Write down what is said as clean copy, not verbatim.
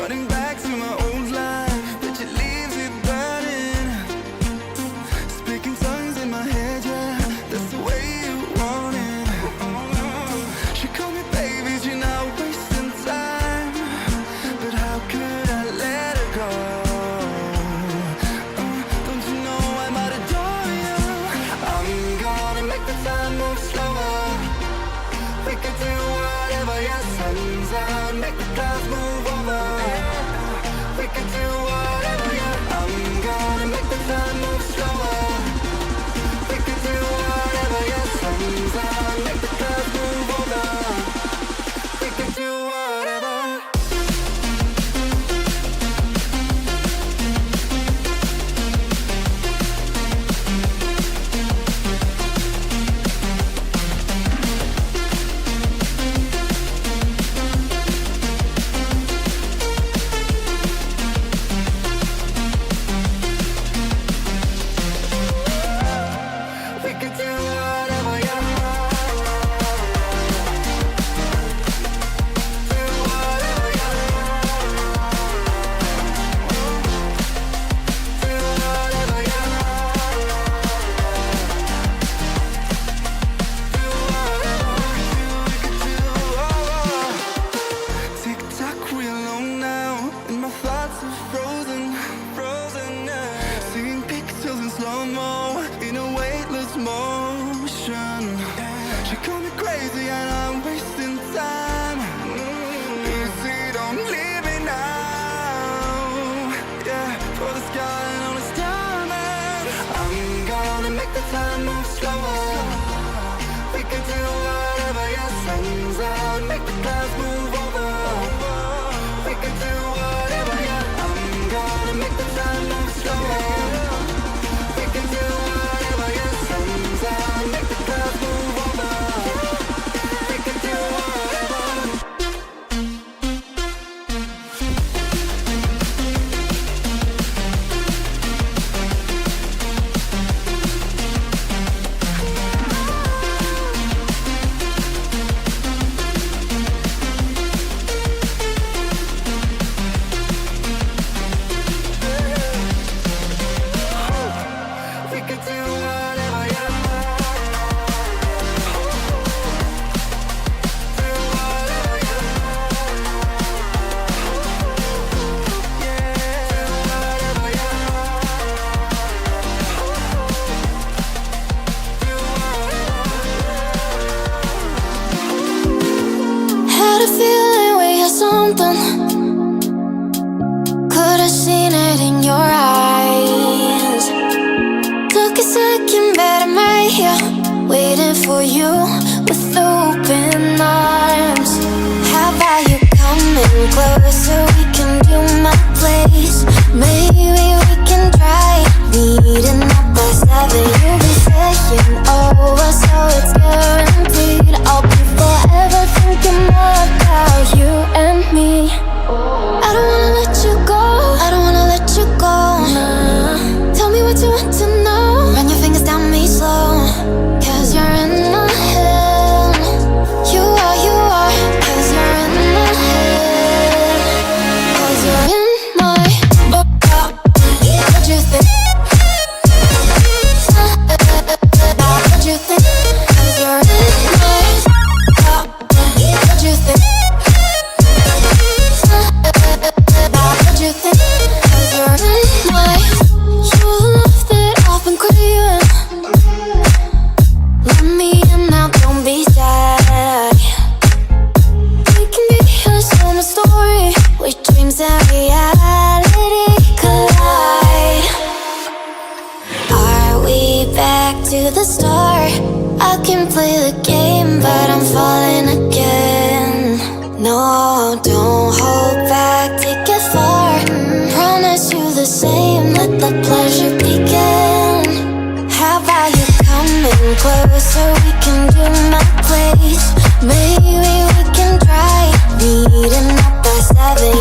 running back to my old life, but it leaves it burning. Speaking tongues in my head, yeah, that's the way you want it. She called me baby, you're not wasting time, but how could I let her go? Don't you know I might adore you? I'm gonna make the time move slower. We could do whatever, yeah, sun's out, make the clouds move over. We could do whatever, yeah. I'm gonna make the time move slower. We could do whatever, yeah, sun's out, make the clouds move over. We could do whatever. We could do whatever, yeah. Do whatever, yeah. Do whatever, yeah. Do whatever. Tick-tock, we alone now, and my thoughts are frozen, yeah. Seeing pixels in slow-mo, in a weightless motion. She called me crazy and I'm wasting time. Easy, don't leave me now. Yeah, for the sky and all its diamond. I'm gonna make the time move slower. We can do whatever, yeah, sun's out, make the clouds move over. We can do whatever, yeah. I'm gonna make the time move slower. We can do whatever, yeah, sun's out, make the clouds move over. We can do whatever. We could do whatever, yeah. Do whatever, yeah. Yeah, do whatever, yeah. Do whatever. Had a feeling we had something. Could have seen it in your eyes. Took a second, but I'm right here, waiting for you with open arms. How about you coming closer? We can do my place. Maybe we can try meeting up by 7. You'll be saying over, so it's guaranteed. I'll be forever thinking more about you and me. I don't wanna let you go, I don't wanna let you go. Nah. Tell me what you want to know. Run your fingers down me slow, 'cause you're in my head. You are, 'cause you're in my head. 'Cause you're in my what you think? What you think? 'Cause you're in my what you think? What you think? 'Cause you're in my your love that I've been craving. Let me in now, don't be shy. We can be a summer story where dreams and reality collide. Are we back to the start? I can play the game, but I'm falling again. No, don't hold back, take it far. Promise you the same, let the pleasure begin. How about you coming closer? We can do my place. Maybe we can try meeting up by 7.